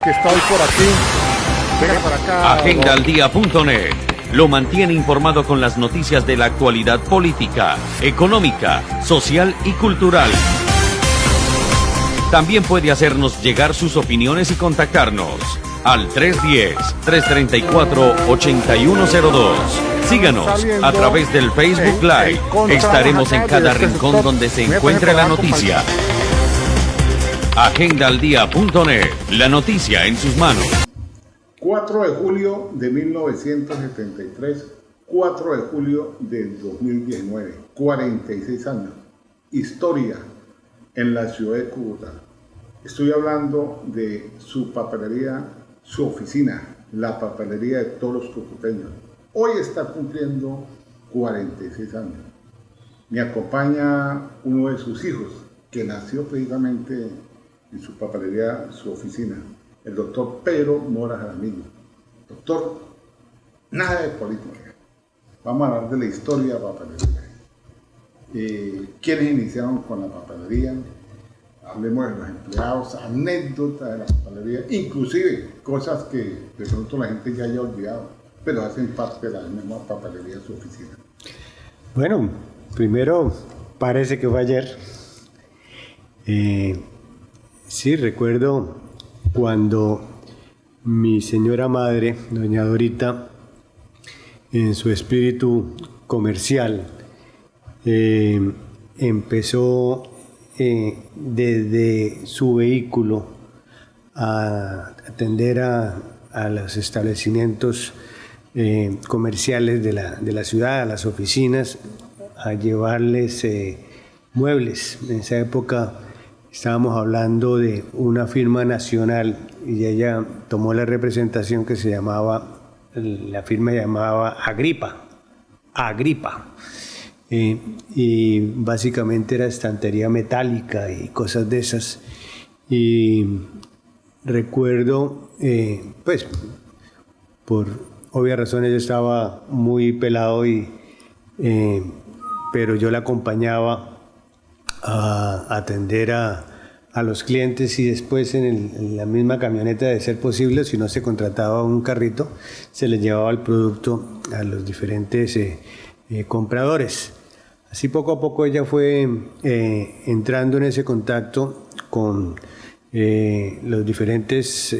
que está hoy por aquí. Venga para acá. Agendaldia.net lo mantiene informado con las noticias de la actualidad política, económica, social y cultural. También puede hacernos llegar sus opiniones y contactarnos al 310-334-8102. Síganos a través del Facebook Live. Estaremos en cada rincón donde se encuentre la noticia. Agendaldia.net, la noticia en sus manos. 4 de julio de 1973, 4 de julio del 2019, 46 años. Historia en la ciudad de Cúcuta. Estoy hablando de su papelería, su oficina, la papelería de todos los cucuteños. Hoy está cumpliendo 46 años. Me acompaña uno de sus hijos, que nació precisamente en su papelería, su oficina, el doctor Pedro Mora Jaramillo. Doctor, nada de política. Vamos a hablar de la historia de la papelería. ¿Quiénes iniciaron con la papelería? Hablemos de los empleados, anécdotas de la papelería, inclusive cosas que de pronto la gente ya haya olvidado, pero hacen parte de la misma papelería de su oficina. Bueno, primero parece que fue ayer. Sí, recuerdo cuando mi señora madre, doña Dorita, en su espíritu comercial, empezó desde su vehículo a atender a los establecimientos comerciales de la ciudad, a las oficinas, a llevarles muebles. En esa época estábamos hablando de una firma nacional y ella tomó la representación que se llamaba, la firma llamaba Agripa. Y básicamente era estantería metálica y cosas de esas. Y recuerdo, pues, por obvias razones yo estaba muy pelado, pero yo la acompañaba a atender a los clientes y después en la misma camioneta, de ser posible, si no se contrataba un carrito, se les llevaba el producto a los diferentes compradores. Así poco a poco ella fue entrando en ese contacto con los diferentes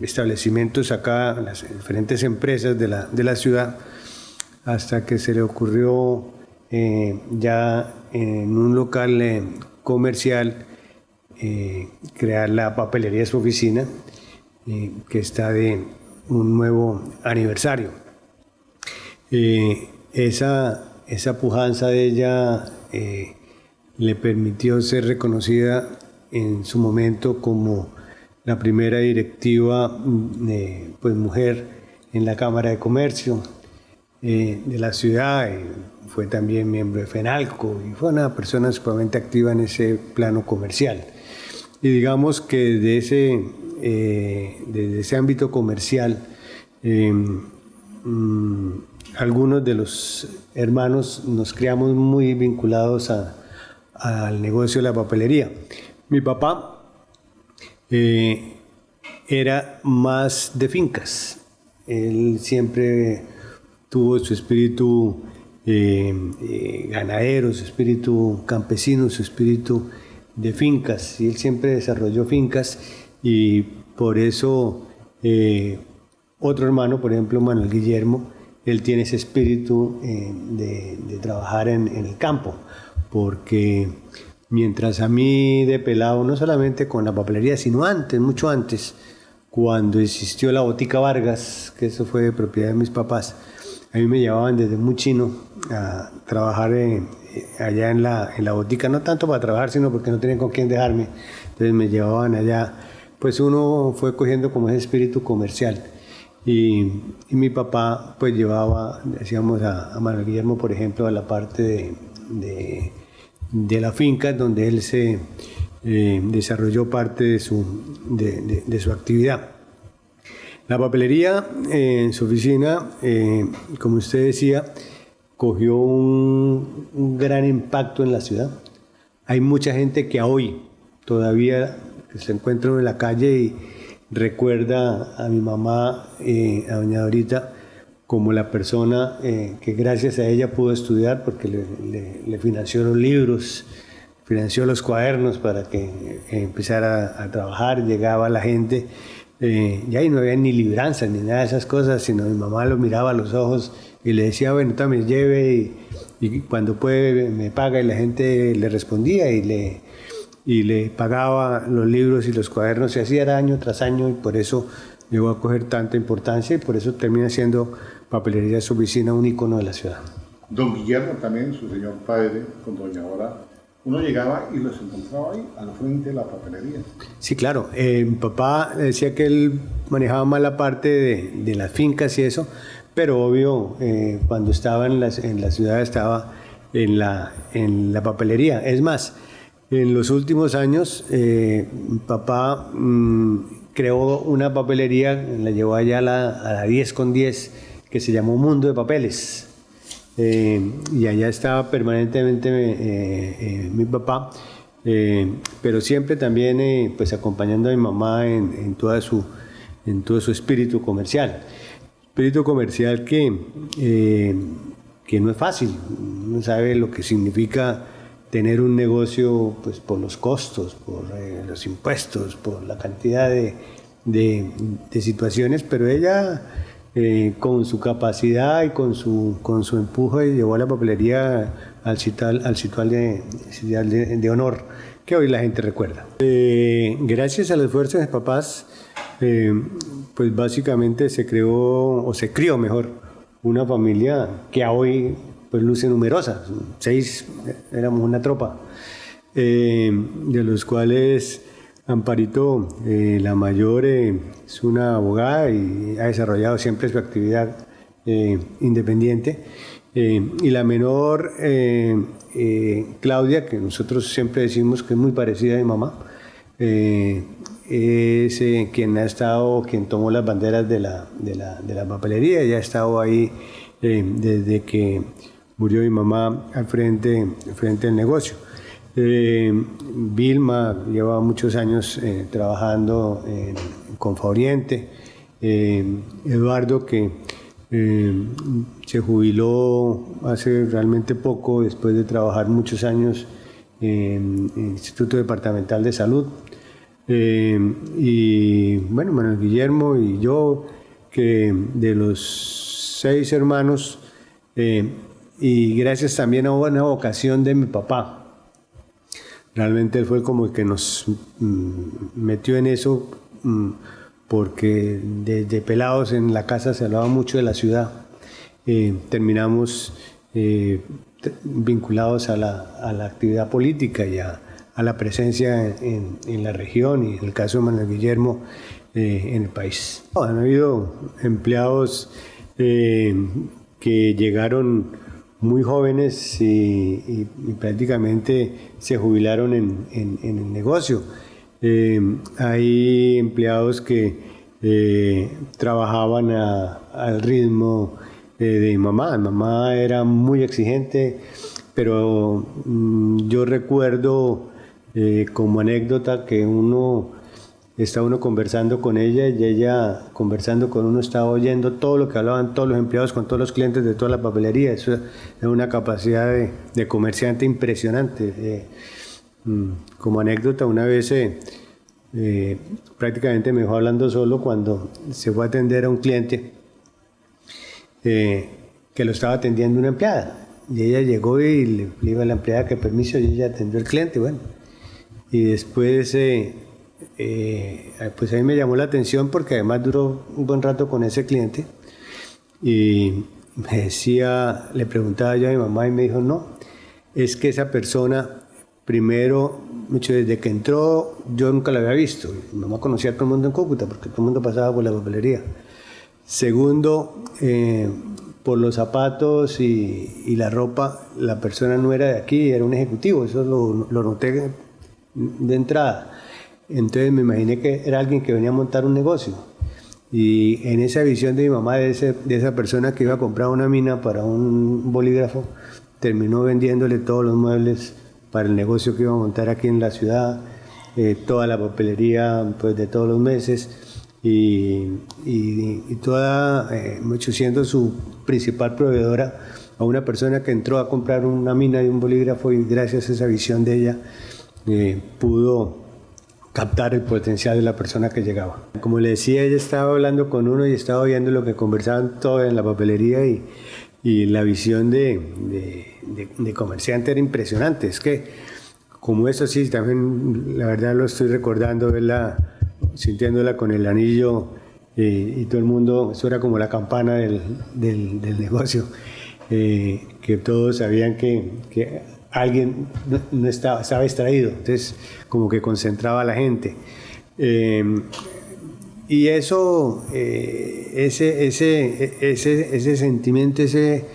establecimientos acá, las diferentes empresas de la ciudad, hasta que se le ocurrió ya en un local comercial crear la papelería de su oficina, que está de un nuevo aniversario. Esa pujanza de ella le permitió ser reconocida en su momento como la primera directiva pues mujer en la Cámara de Comercio de la ciudad. Fue también miembro de FENALCO y fue una persona sumamente activa en ese plano comercial. Y digamos que desde ese ámbito comercial, algunos de los hermanos nos criamos muy vinculados al negocio de la papelería. Mi papá era más de fincas. Él siempre tuvo su espíritu ganadero, su espíritu campesino, su espíritu de fincas. Y él siempre desarrolló fincas, y por eso otro hermano, por ejemplo, Manuel Guillermo, él tiene ese espíritu de trabajar en el campo, porque mientras a mí de pelado, no solamente con la papelería, sino antes, mucho antes, cuando existió la Botica Vargas, que eso fue de propiedad de mis papás, a mí me llevaban desde muy chino a trabajar allá en la botica, no tanto para trabajar, sino porque no tenían con quién dejarme, entonces me llevaban allá. Pues uno fue cogiendo como ese espíritu comercial. Y mi papá pues llevaba, decíamos, a Manuel Guillermo, por ejemplo, a la parte de la finca, donde él se desarrolló parte de su actividad. La papelería en su oficina, como usted decía, cogió un gran impacto en la ciudad. Hay mucha gente que hoy todavía se encuentra en la calle recuerda a mi mamá, a doña Dorita, como la persona que gracias a ella pudo estudiar, porque le financió los libros, financió los cuadernos para que empezara a trabajar. Llegaba la gente, y ahí no había ni libranzas ni nada de esas cosas, sino mi mamá lo miraba a los ojos y le decía, bueno, también lleve y cuando puede me paga, y la gente le respondía y le pagaba los libros y los cuadernos. Se hacía año tras año, y por eso llegó a coger tanta importancia, y por eso termina siendo Papelería de su Oficina un ícono de la ciudad. Don Guillermo también, su señor padre, con doña Aura, uno llegaba y los encontraba ahí, al frente de la papelería. Sí, claro. Mi papá decía que él manejaba más la parte de las fincas y eso, pero obvio, cuando estaba en la ciudad estaba en la papelería. Es más, en los últimos años, mi papá creó una papelería, la llevó allá a la 10 con 10, que se llamó Mundo de Papeles. Y allá estaba permanentemente mi papá, pero siempre también pues acompañando a mi mamá en todo su espíritu comercial. Espíritu comercial que no es fácil. Uno sabe lo que significa tener un negocio, pues por los costos, por los impuestos, por la cantidad de situaciones, pero ella con su capacidad y con su empuje llevó a la papelería al sitial de honor que hoy la gente recuerda. Gracias al esfuerzo de mis papás, pues básicamente se crió mejor una familia que a hoy pues luce numerosa. 6 éramos una tropa, de los cuales Amparito, la mayor, es una abogada y ha desarrollado siempre su actividad independiente. Y la menor, Claudia, que nosotros siempre decimos que es muy parecida a mi mamá, es quien tomó las banderas de la papelería. Ella ha estado ahí desde que murió mi mamá al frente del negocio. Vilma lleva muchos años trabajando con Faoriente. Eduardo, que se jubiló hace realmente poco, después de trabajar muchos años en el Instituto Departamental de Salud. Y bueno, Manuel Guillermo y yo, que de los 6 hermanos, y gracias también a una vocación de mi papá. Realmente él fue como el que nos metió en eso, porque desde pelados en la casa se hablaba mucho de la ciudad. Terminamos vinculados a la actividad política y a la presencia en la región, y en el caso de Manuel Guillermo en el país. Han habido empleados que llegaron muy jóvenes y prácticamente se jubilaron en el negocio. Hay empleados que trabajaban al ritmo de mi mamá. Mi mamá era muy exigente, pero yo recuerdo como anécdota que estaba uno conversando con ella, y ella conversando con uno estaba oyendo todo lo que hablaban todos los empleados con todos los clientes de toda la papelería. Eso es una capacidad de comerciante impresionante. Como anécdota, una vez prácticamente me dejó hablando solo cuando se fue a atender a un cliente que lo estaba atendiendo una empleada, y ella llegó y le dijo a la empleada que permiso, y ella atendió al cliente. Bueno, y después pues a mí me llamó la atención, porque además duró un buen rato con ese cliente, y me decía, le preguntaba yo a mi mamá, y me dijo, no, es que esa persona, primero, mucho desde que entró, yo nunca la había visto. Mi mamá conocía a todo el mundo en Cúcuta, porque todo el mundo pasaba por la papelería. Segundo, por los zapatos y la ropa, la persona no era de aquí, era un ejecutivo. Eso lo noté de entrada. Entonces me imaginé que era alguien que venía a montar un negocio. Y en esa visión de mi mamá, de esa persona que iba a comprar una mina para un bolígrafo, terminó vendiéndole todos los muebles para el negocio que iba a montar aquí en la ciudad, toda la papelería pues, de todos los meses. y toda, mucho siendo su principal proveedora, a una persona que entró a comprar una mina y un bolígrafo, y gracias a esa visión de ella pudo captar el potencial de la persona que llegaba. Como le decía, ella estaba hablando con uno y estaba oyendo lo que conversaban todos en la papelería, y la visión de comerciante era impresionante. Es que, como eso sí, también la verdad lo estoy recordando, verla, sintiéndola con el anillo, y todo el mundo, eso era como la campana del negocio, que todos sabían que alguien no estaba extraído, entonces como que concentraba a la gente. Y eso, ese sentimiento, ese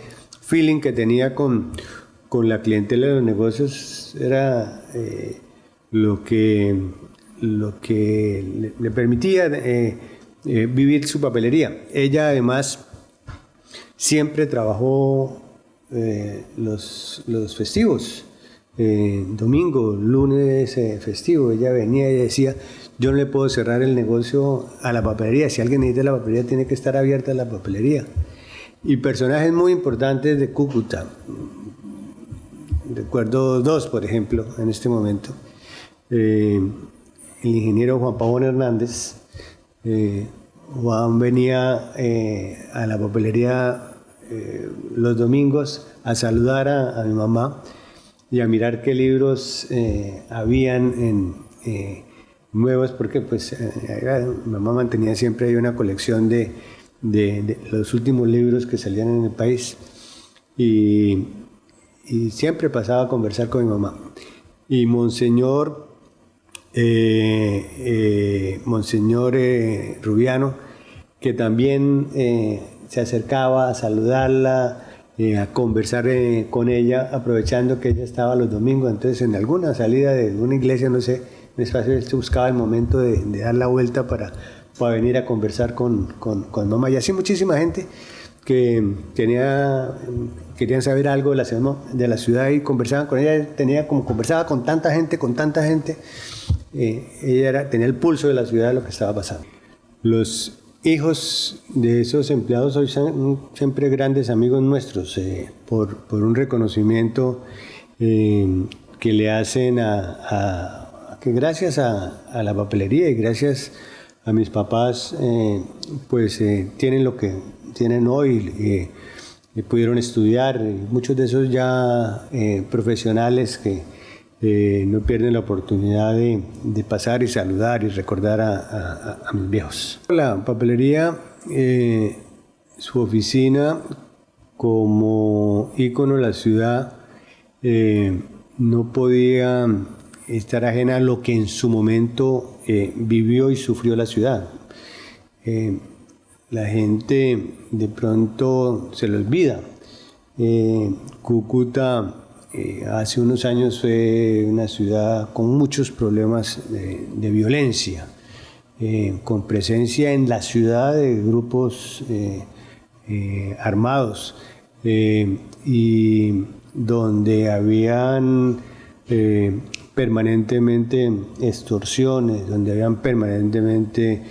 feeling que tenía con la clientela de los negocios era lo que le permitía vivir su papelería. Ella además siempre trabajó los festivos, domingo, lunes festivo. Ella venía y decía: yo no le puedo cerrar el negocio a la papelería, si alguien necesita la papelería tiene que estar abierta la papelería. Y personajes muy importantes de Cúcuta, recuerdo dos, por ejemplo, en este momento. El ingeniero Juan Pabón Hernández. Juan venía a la papelería los domingos a saludar a mi mamá y a mirar qué libros habían nuevos, porque pues mi mamá mantenía siempre ahí una colección de los últimos libros que salían en el país, y siempre pasaba a conversar con mi mamá. Y Monseñor Rubiano, que también se acercaba a saludarla, a conversar con ella, aprovechando que ella estaba los domingos. Entonces, en alguna salida de una iglesia, no sé, un espacio, él se buscaba el momento de dar la vuelta para venir a conversar con mamá. Y así muchísima gente que querían saber algo de la ciudad y conversaban con ella. Conversaba con tanta gente, ella tenía el pulso de la ciudad, de lo que estaba pasando. Los hijos de esos empleados hoy son siempre grandes amigos nuestros, por un reconocimiento que le hacen que gracias a la papelería y gracias a mis papás, tienen lo que tienen hoy, y pudieron estudiar. Muchos de esos ya profesionales que no pierden la oportunidad de pasar y saludar y recordar a mis viejos. La papelería, su oficina como ícono de la ciudad, no podía estar ajena a lo que en su momento vivió y sufrió la ciudad. La gente de pronto se le olvida. Cúcuta hace unos años fue una ciudad con muchos problemas de violencia, con presencia en la ciudad de grupos armados, y donde habían permanentemente extorsiones, donde habían permanentemente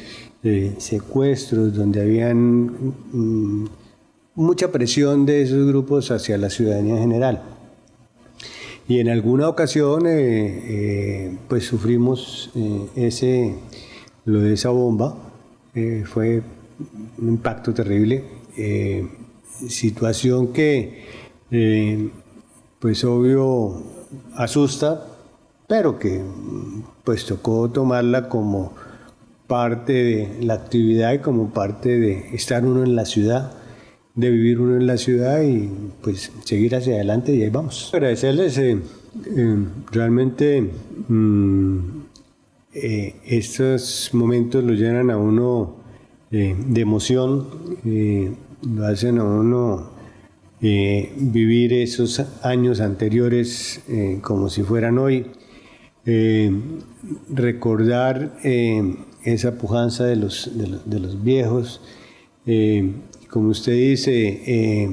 secuestros, donde habían mucha presión de esos grupos hacia la ciudadanía en general. Y en alguna ocasión pues sufrimos lo de esa bomba. Fue un impacto terrible, situación que pues obvio asusta, pero que pues tocó tomarla como parte de la actividad y como parte de estar uno en la ciudad, de vivir uno en la ciudad y pues seguir hacia adelante, y ahí vamos. Agradecerles, realmente estos momentos lo llenan a uno de emoción, lo hacen a uno vivir esos años anteriores como si fueran hoy, recordar esa pujanza de los viejos. Como usted dice,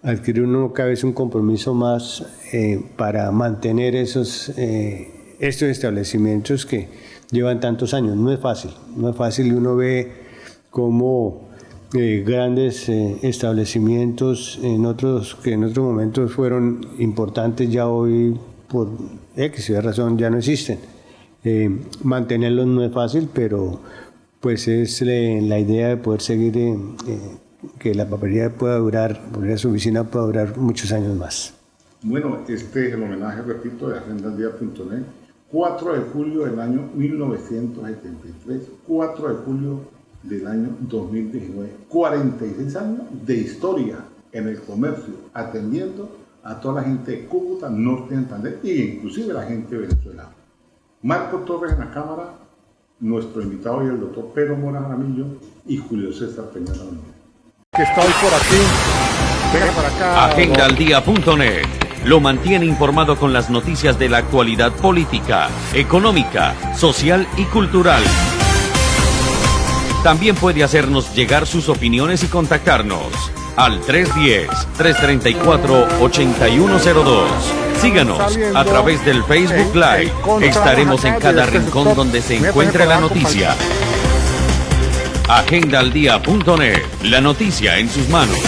adquirir uno cada vez un compromiso más para mantener estos establecimientos que llevan tantos años. No es fácil, y uno ve cómo grandes establecimientos que en otros momentos fueron importantes, ya hoy por X razón ya no existen. Mantenerlos no es fácil, pero pues es la idea de poder seguir, que la papelería pueda durar, porque su oficina pueda durar muchos años más. Bueno, este es el homenaje, repito, de agendaldía.net, 4 de julio del año 1973, 4 de julio del año 2019, 46 años de historia en el comercio, atendiendo a toda la gente de Cúcuta, Norte de Santander e inclusive la gente de Venezuela. Marco Torres en la cámara, nuestro invitado hoy el doctor Pedro Mora Jaramillo y Julio César Peña Ramírez. Que está hoy por aquí. Venga para acá. Agendaldía.net lo mantiene informado con las noticias de la actualidad política, económica, social y cultural. También puede hacernos llegar sus opiniones y contactarnos al 310-334-8102. Síganos a través del Facebook Live. Estaremos en cada rincón donde se encuentre la noticia. Agendaldía.net, la noticia en sus manos.